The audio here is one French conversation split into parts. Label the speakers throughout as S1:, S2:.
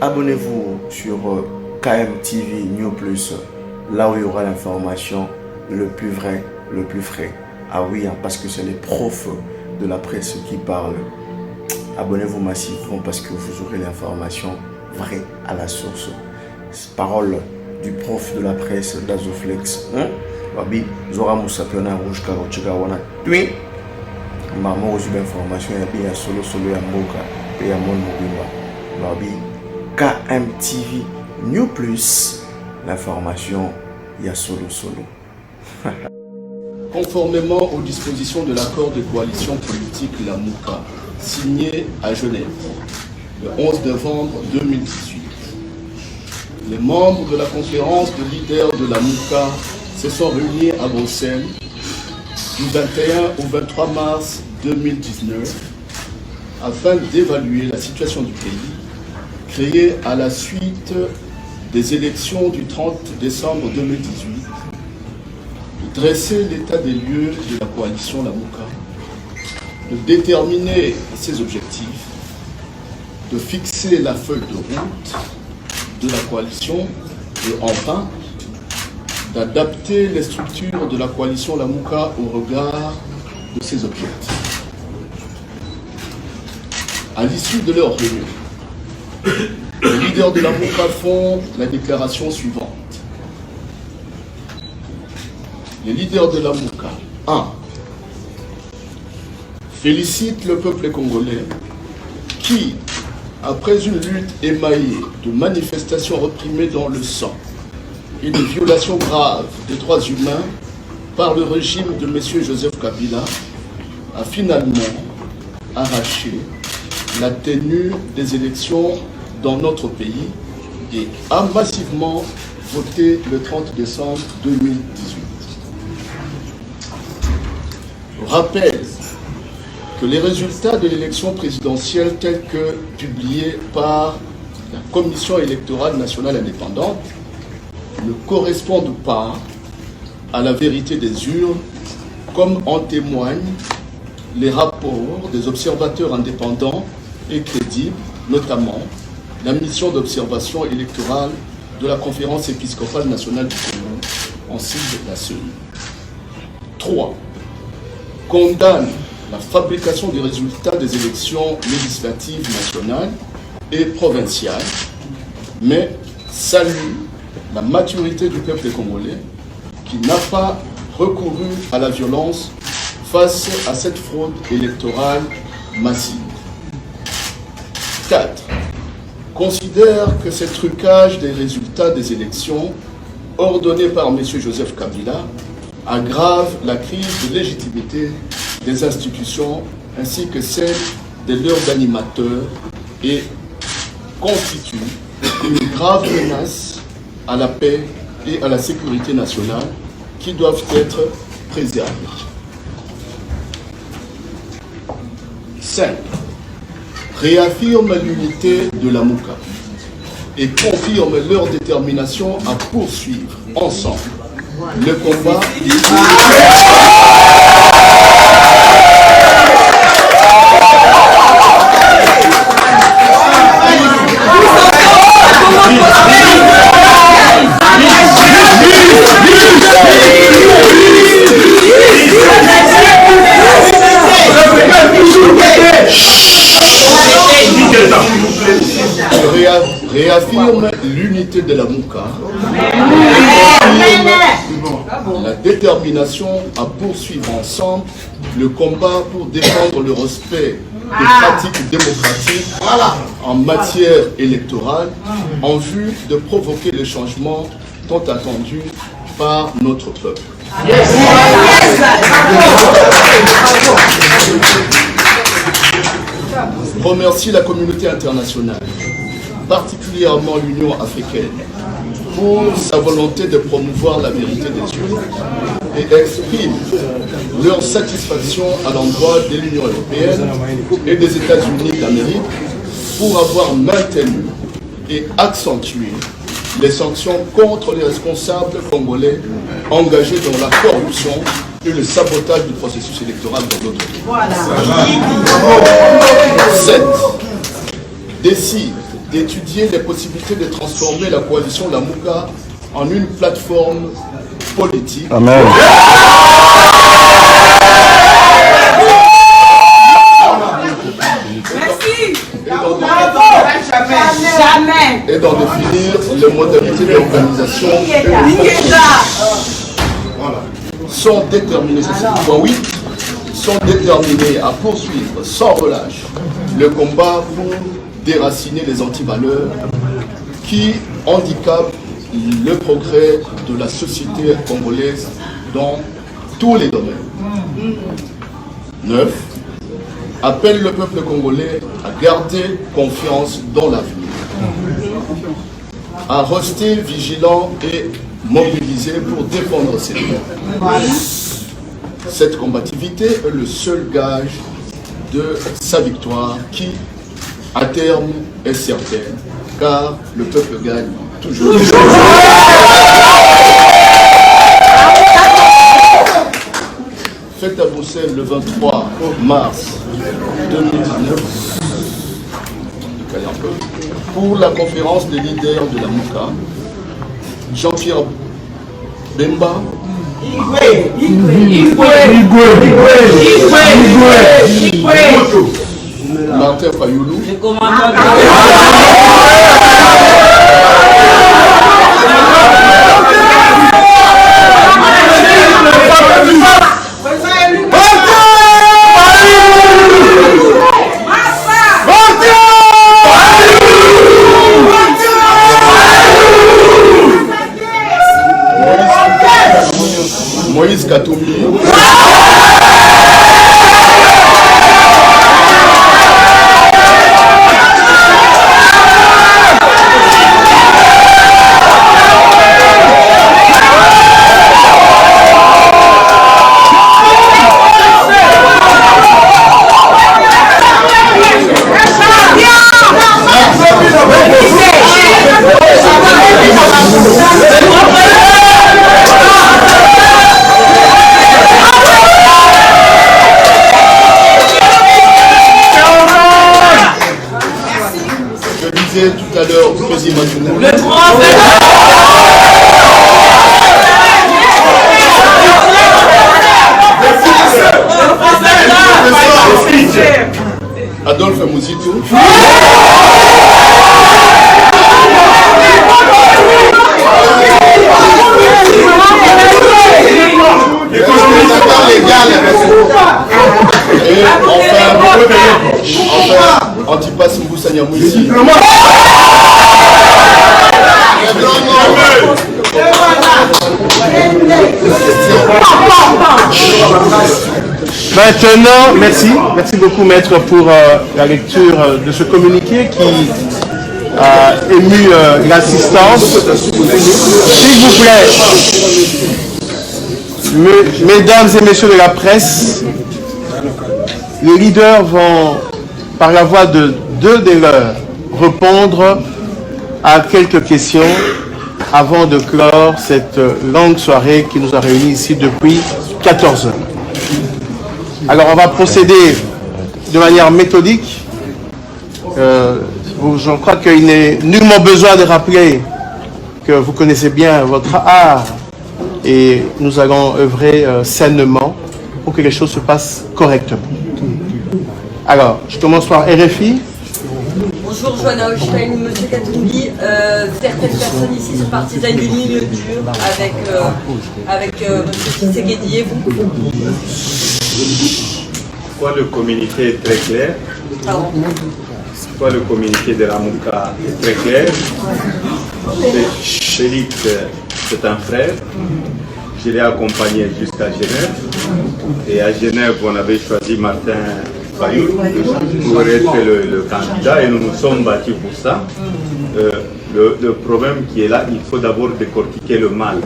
S1: abonnez-vous sur KMTV New Plus, là où il y aura l'information le plus vrai, le plus frais. Ah oui, hein, parce que c'est les profs de la presse qui parlent. Abonnez-vous massivement parce que vous aurez l'information vraie à la source. Parole du prof de la presse d'Azoflex. Babi, Zora Moussapiona Rouge Karochika Wana. Puis, maman reçu l'information, il y a solo à Moka et à Mon Mobimba. Babi, KMTV New Plus, l'information, il y a solo.
S2: Conformément aux dispositions de l'accord de coalition politique La Mouka, signé à Genève le 11 novembre 2018, les membres de la conférence de leaders de La Mouka se sont réunis à Bruxelles du 21 au 23 mars 2019 afin d'évaluer la situation du pays créée à la suite des élections du 30 décembre 2018, de dresser l'état des lieux de la coalition La Mouka, de déterminer ses objectifs, de fixer la feuille de route de la coalition et enfin d'adapter les structures de la coalition La Mouka au regard de ses objectifs. À l'issue de leur réunion, les leaders de La Mouka font la déclaration suivante. Les leaders de La Mouka, 1. Félicitent le peuple congolais qui, après une lutte émaillée de manifestations réprimées dans le sang et de violations graves des droits humains par le régime de M. Joseph Kabila, a finalement arraché la tenue des élections dans notre pays et a massivement voté le 30 décembre 2018. Je rappelle que les résultats de l'élection présidentielle tels que publiés par la Commission électorale nationale indépendante ne correspondent pas à la vérité des urnes, comme en témoignent les rapports des observateurs indépendants et crédibles, notamment la mission d'observation électorale de la Conférence épiscopale nationale du Congo, en signe de la CENI. 3. Condamne la fabrication des résultats des élections législatives nationales et provinciales, mais salue la maturité du peuple congolais qui n'a pas recouru à la violence face à cette fraude électorale massive. 4. Considère que ce trucage des résultats des élections ordonné par M. Joseph Kabila aggrave la crise de légitimité des institutions ainsi que celle de leurs animateurs et constitue une grave menace à la paix et à la sécurité nationale qui doivent être préservées. 5. Réaffirme l'unité de la Mouka et confirme leur détermination à poursuivre ensemble le combat réaffirme l'unité de la Mouka, la détermination à poursuivre ensemble le combat pour défendre le respect des pratiques démocratiques en matière électorale en vue de provoquer le changement tant attendu par notre peuple. Je remercie la communauté internationale, particulièrement l'Union africaine, pour sa volonté de promouvoir la vérité des urnes et exprime leur satisfaction à l'endroit de l'Union européenne et des États-Unis d'Amérique pour avoir maintenu et accentué les sanctions contre les responsables congolais engagés dans la corruption et le sabotage du processus électoral dans notre pays. 7. Décide d'étudier les possibilités de transformer la coalition Lamuka en une plateforme politique.
S3: Amen.
S2: Et d'en définir les modalités d'organisation. Sont déterminés, c'est ce point 8, sont déterminés à poursuivre sans relâche le combat pour déraciner les antivaleurs qui handicapent le progrès de la société congolaise dans tous les domaines. 9. Appelle le peuple congolais à garder confiance dans l'avenir, à rester vigilant et mobilisé pour défendre ses droits. Cette combativité est le seul gage de sa victoire qui, à terme, est certaine, car le peuple gagne toujours. Fête à Bruxelles le 23 mars 2019 pour la conférence des leaders de la MOUCA, Jean-Pierre Bemba, Martin Fayoulou, Moïse Katoumi, tout à l'heure, président le Adolphe Mouzito. Et enfin, Antipas Mboussania Mouissi.
S3: Maintenant, merci beaucoup maître pour la lecture de ce communiqué qui a ému l'assistance. S'il vous plaît, mesdames et messieurs de la presse, les leaders vont, par la voix de deux des leurs, répondre à quelques questions avant de clore cette longue soirée qui nous a réunis ici depuis 14 heures. Alors on va procéder de manière méthodique. Je crois qu'il n'est nullement besoin de rappeler que vous connaissez bien votre art et nous allons œuvrer sainement pour que les choses se passent correctement. Alors, je commence par RFI.
S4: Bonjour Joanna Holstein, Monsieur Katoumi. Certaines personnes ici sont partisanes d'une ligne dure avec Monsieur Tshisekedi et vous.
S5: Pourquoi le communiqué est très clair?
S4: Pardon.
S5: Pourquoi le communiqué de la MOUCA est très clair? Félix, c'est un frère. Je l'ai accompagné jusqu'à Genève. Et à Genève, on avait choisi Martin Fayoulou pour être le candidat et nous nous sommes battus pour ça. Le problème qui est là, il faut d'abord décortiquer le mal.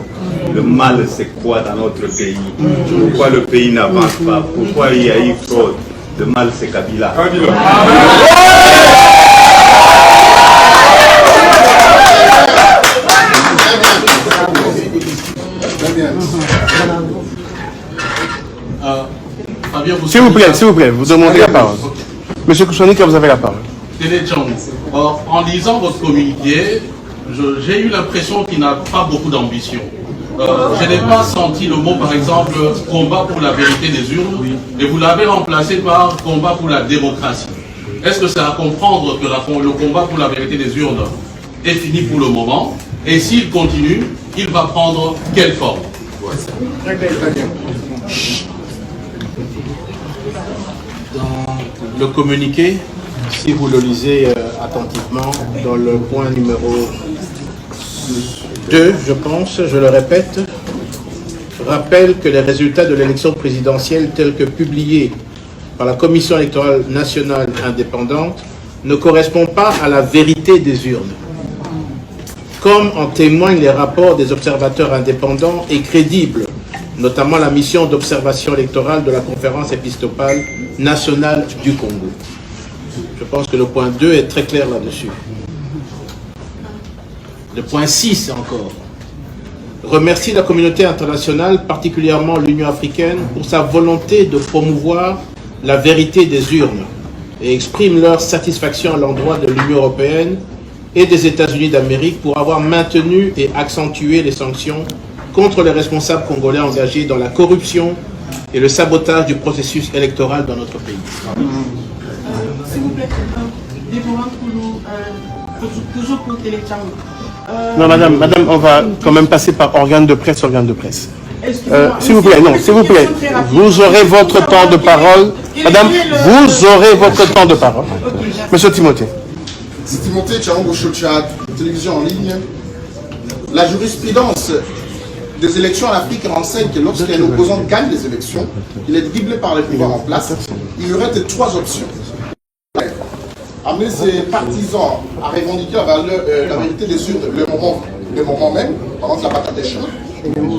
S5: Le mal, c'est quoi dans notre pays? Pourquoi le pays n'avance pas? Pourquoi il y a eu fraude? Le mal, c'est Kabila.
S3: S'il vous plaît, vous demandez la parole. Monsieur Koussanika, vous avez la parole.
S6: Télé Tchangou. Or, en lisant votre communiqué, j'ai eu l'impression qu'il n'a pas beaucoup d'ambition. Je n'ai pas senti le mot, par exemple, combat pour la vérité des urnes, et vous l'avez remplacé par combat pour la démocratie. Est-ce que c'est à comprendre que le combat pour la vérité des urnes est fini pour le moment? Et s'il continue, il va prendre quelle forme?
S3: Dans le communiqué, si vous le lisez attentivement, dans le point numéro 2, je pense, je le répète, rappelle que les résultats de l'élection présidentielle tels que publiés par la Commission électorale nationale indépendante ne correspondent pas à la vérité des urnes, comme en témoignent les rapports des observateurs indépendants et crédibles, notamment la mission d'observation électorale de la Conférence épiscopale nationale du Congo. Je pense que le point 2 est très clair là-dessus. Le point 6 encore. Remercie la communauté internationale, particulièrement l'Union africaine, pour sa volonté de promouvoir la vérité des urnes et exprime leur satisfaction à l'endroit de l'Union européenne et des États-Unis d'Amérique pour avoir maintenu et accentué les sanctions contre les responsables congolais engagés dans la corruption et le sabotage du processus électoral dans notre pays.
S7: S'il vous plaît, Déborah Koulou, toujours pour Télé Tchangou.
S3: Non, madame, on va quand même passer par organe de presse. S'il vous plaît, non, s'il vous plaît, vous aurez votre temps de parole. Madame, vous aurez votre temps de parole. Monsieur Timothée.
S2: C'est Timothée Tchangou Chocha, télévision en ligne. La jurisprudence des élections en Afrique renseigne que lorsqu'un opposant gagne les élections, il est dribblé par les pouvoirs en place, il y aurait trois options. Amener ses partisans à revendiquer la vérité des urnes le moment même, pendant que la patate est chaude,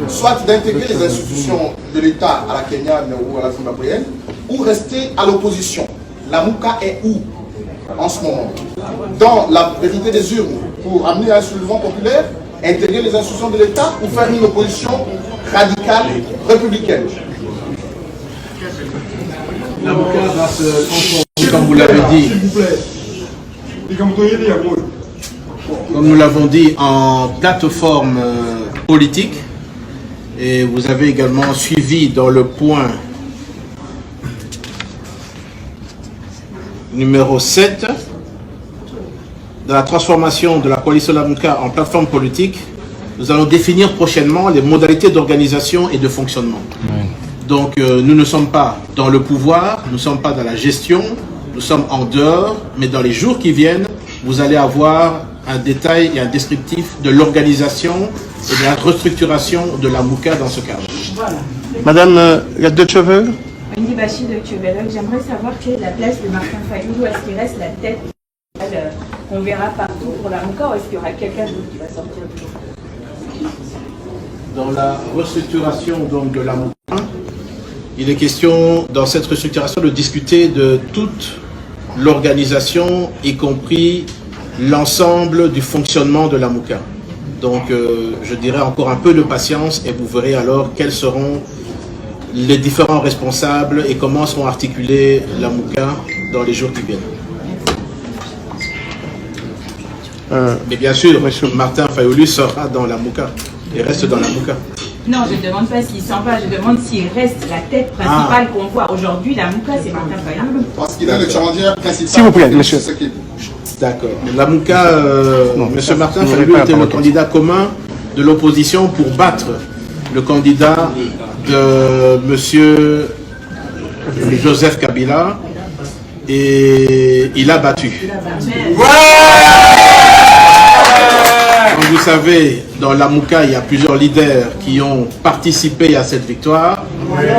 S2: soit d'intégrer les institutions de l'État à la Kenyane ou à la zimbabwéenne, ou rester à l'opposition. La Mouka est où en ce moment? Dans la vérité des urnes, pour amener un soulèvement populaire, intégrer les institutions de l'État ou faire une opposition radicale républicaine.
S3: La Mouka va se transformer, comme vous l'avez dit, comme nous l'avons dit, en plateforme politique. Et vous avez également suivi dans le point numéro 7 de la transformation de la coalition Lamuka en plateforme politique. Nous allons définir prochainement les modalités d'organisation et de fonctionnement. Donc nous ne sommes pas dans le pouvoir, nous ne sommes pas dans la gestion, nous sommes en dehors, mais dans les jours qui viennent, vous allez avoir un détail et un descriptif de l'organisation et de la restructuration de la Mouka dans ce cadre.
S7: Voilà.
S3: Madame la deux cheveux.
S8: Wendy Bachir de Tchouvelog, j'aimerais savoir quelle est la place de Martin Fayoulou. Est-ce qu'il reste la tête qu'on verra partout pour la Mouka, ou est-ce qu'il y aura quelqu'un d'autre qui va sortir du lot?
S3: Dans la restructuration donc, de la Mouka, il est question dans cette restructuration de discuter de toute l'organisation, y compris l'ensemble du fonctionnement de la Mouka. Donc je dirais encore un peu de patience et vous verrez alors quels seront les différents responsables et comment seront articulés la Mouka dans les jours qui viennent. Mais bien sûr, Martin Fayoulou sera dans la Mouka et reste dans la Mouka.
S8: Non, je ne demande pas s'il s'en va, je demande s'il reste la tête principale qu'on voit aujourd'hui. La Mouka, c'est Martin Fayoulou.
S2: Parce qu'il est le challenger principal.
S3: S'il vous plaît, monsieur. D'accord. La Mouka, monsieur Martin Fayoulou était le candidat commun de l'opposition pour battre le candidat de monsieur Joseph Kabila et il a battu. Comme vous savez, dans la Mouka, il y a plusieurs leaders qui ont participé à cette victoire.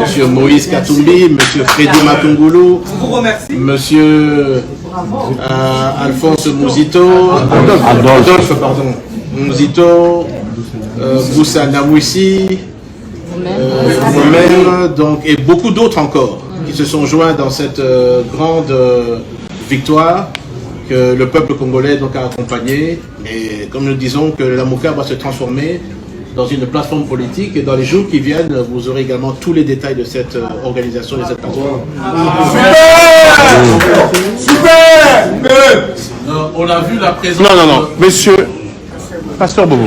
S3: Monsieur Moïse Katumbi, monsieur Freddy Matungulu, monsieur Alphonse Mouzito, Adolphe, pardon, Mouzito, Moussa Namouissi, moi-même, donc, et beaucoup d'autres encore qui se sont joints dans cette grande victoire que le peuple congolais donc, a accompagné. Et comme nous disons que la Mouka va se transformer dans une plateforme politique et dans les jours qui viennent, vous aurez également tous les détails de cette organisation et de cette plateforme.
S2: Super! Super!
S6: On a vu la présence...
S3: Non, monsieur, Pasteur Bobo.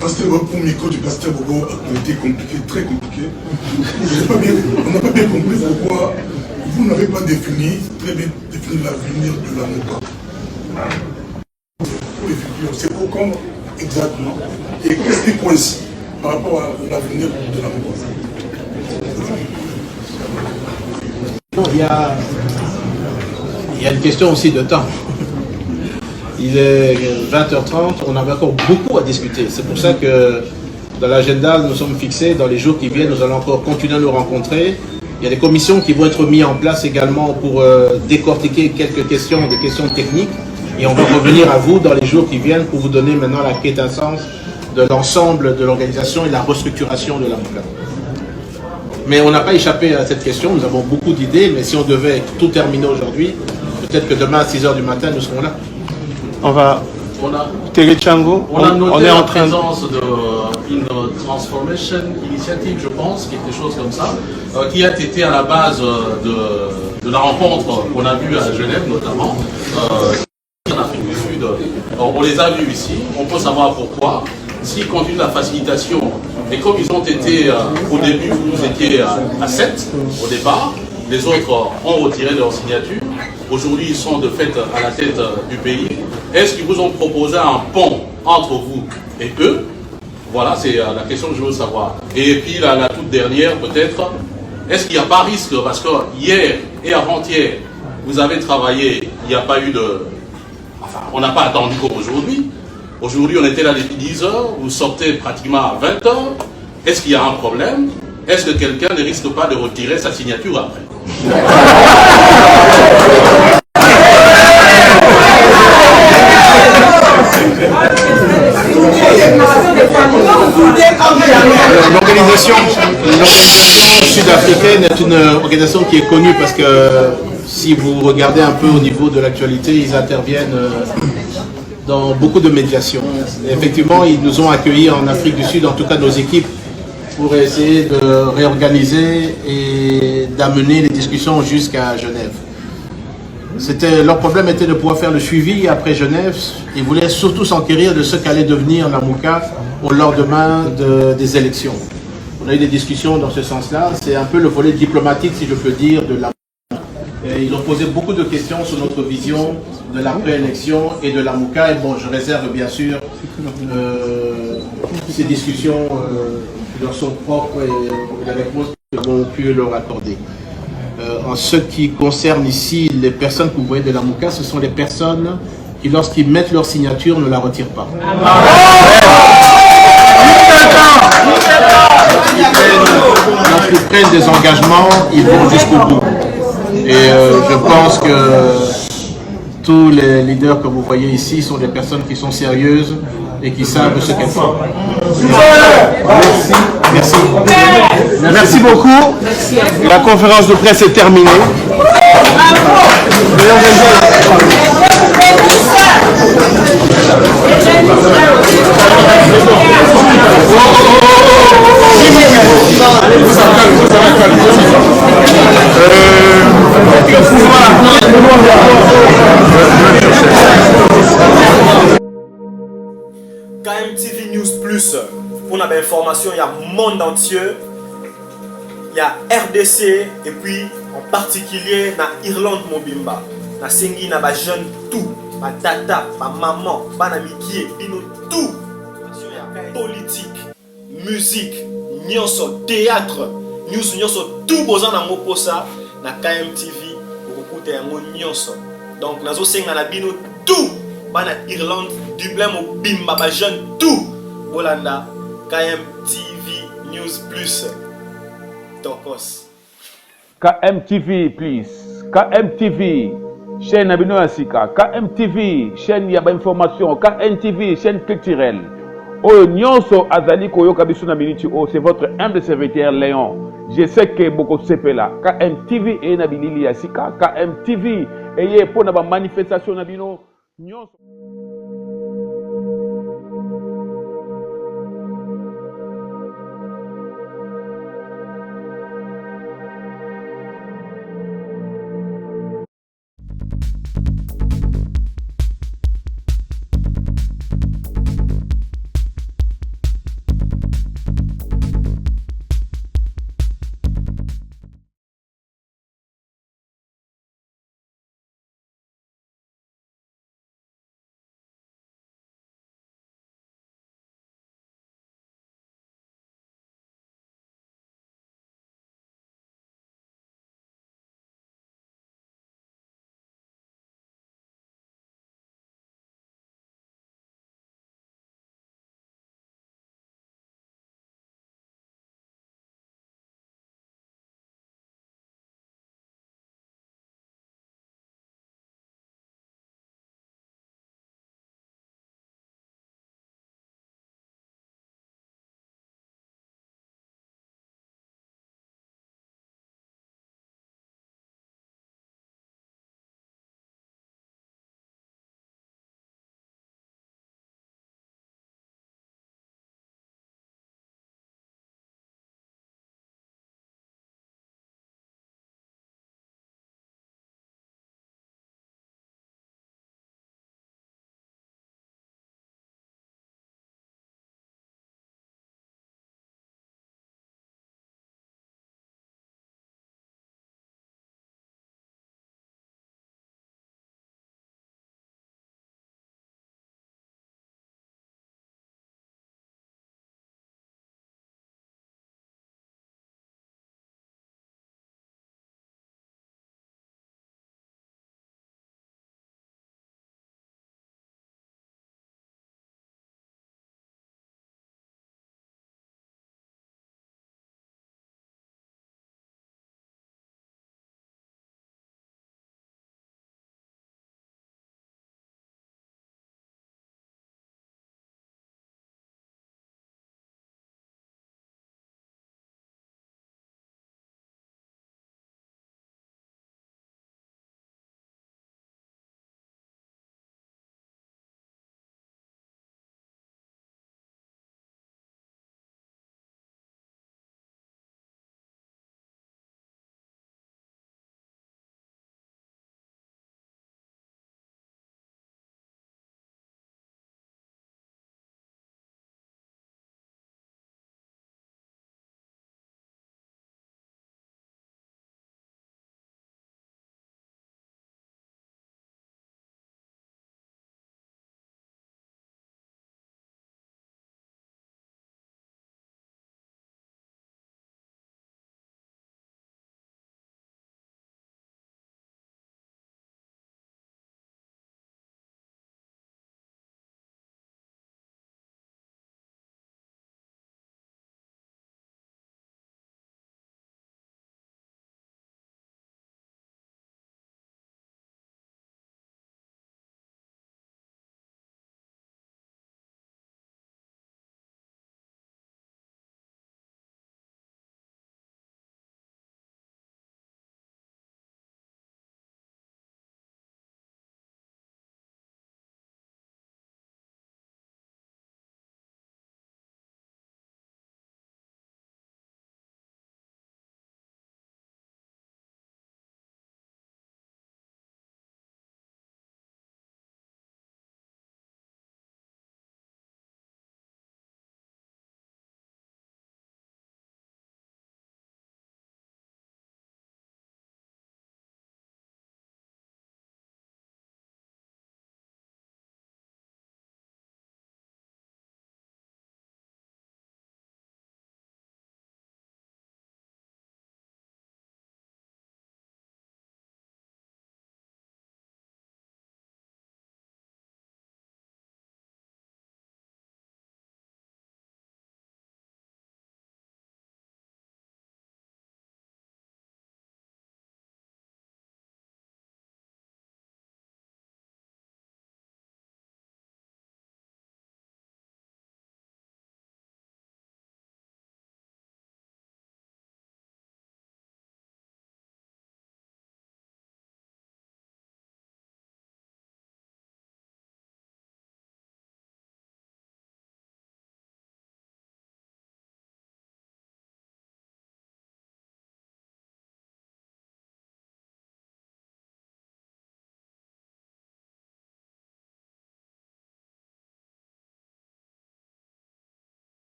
S9: Pasteur Bobo, pour micro du Pasteur Bobo a été compliqué, très compliqué. On n'a pas bien compris pourquoi vous n'avez pas très bien défini l'avenir de la MOCA. C'est pourquoi exactement et qu'est-ce qui coince par rapport à l'avenir de la MOCA?
S10: Il y a une question aussi de temps. Il est 20h30, on avait encore beaucoup à discuter. C'est pour ça que dans l'agenda, nous sommes fixés. Dans les jours qui viennent, nous allons encore continuer à nous rencontrer. Il y a des commissions qui vont être mises en place également pour décortiquer quelques questions, des questions techniques. Et on va revenir à vous dans les jours qui viennent pour vous donner maintenant la quintessence de l'ensemble de l'organisation et la restructuration de la MOCA. Mais on n'a pas échappé à cette question, nous avons beaucoup d'idées, mais si on devait tout terminer aujourd'hui, peut-être que demain à 6h du matin, nous serons là.
S3: On va...
S10: Télé Chango,
S6: on a noté
S10: est en
S6: la
S10: train
S6: présence d'une Transformation Initiative, je pense, quelque chose comme ça, qui a été à la base de la rencontre qu'on a vue à Genève notamment, en Afrique du Sud. On les a vus ici, on peut savoir pourquoi. S'ils continuent la facilitation, et comme ils ont été au début, vous étiez à 7 au départ, les autres ont retiré leur signature. Aujourd'hui, ils sont de fait à la tête du pays. Est-ce qu'ils vous ont proposé un pont entre vous et eux? Voilà, c'est la question que je veux savoir. Et puis la toute dernière, peut-être, est-ce qu'il n'y a pas risque? Parce que hier et avant-hier, vous avez travaillé, il n'y a pas eu de... Enfin, on n'a pas attendu comme aujourd'hui. Aujourd'hui, on était là depuis 10 heures, vous sortez pratiquement à 20 heures. Est-ce qu'il y a un problème? Est-ce que quelqu'un ne risque pas de retirer sa signature après?
S10: L'organisation sud-africaine est une organisation qui est connue parce que si vous regardez un peu au niveau de l'actualité, ils interviennent dans beaucoup de médiations. Et effectivement, ils nous ont accueillis en Afrique du Sud, en tout cas nos équipes, pour essayer de réorganiser et d'amener les discussions jusqu'à Genève. Leur problème était de pouvoir faire le suivi après Genève. Ils voulaient surtout s'enquérir de ce qu'allait devenir la MOCA au lendemain des élections. On a eu des discussions dans ce sens-là. C'est un peu le volet diplomatique, si je peux dire, de la MOCA. Et ils ont posé beaucoup de questions sur notre vision de l'après-élection et de la MOCA. Et bon, je réserve bien sûr ces discussions qui leur sont propres et les réponses que nous avons pu leur accorder. En ce qui concerne ici les personnes que vous voyez de la MOCA, ce sont les personnes qui, lorsqu'ils mettent leur signature, ne la retirent pas. Lorsqu'ils prennent des engagements, ils vont jusqu'au bout. Et je pense que tous les leaders que vous voyez ici sont des personnes qui sont sérieuses et qui savent ce qu'elles font. Merci.
S3: Merci beaucoup. La conférence de presse est terminée.
S11: KMTV News Plus, pour notre information, il y a le monde entier, il y a RDC et puis en particulier dans Irlande Mobimba, dans Sengi, dans les jeunes tout, ma tata, ma maman, ma amitié, tout, politique, musique, nyonso, théâtre, news nyonso, tout besoin dans mon posa, dans KMTV, pour écouter un nyonso. Donc, nous avons la bino tout. Bana Irlande, Dublin, Mobimba, ba jeune tout. Bolanda, KMTV News Plus. Tokos.
S12: KMTV, please. KMTV, chaîne Abino Asika. KMTV, chaîne Yaba Information. KMTV, chaîne culturelle. Oh, Nyonso Azali Koyoka Bisuna Miniti. Oh, c'est votre humble serviteur Léon. Je sais que beaucoup se fait là. KMTV et Nabilili Asika. KMTV et pour la manifestation Nabino. Nyonso.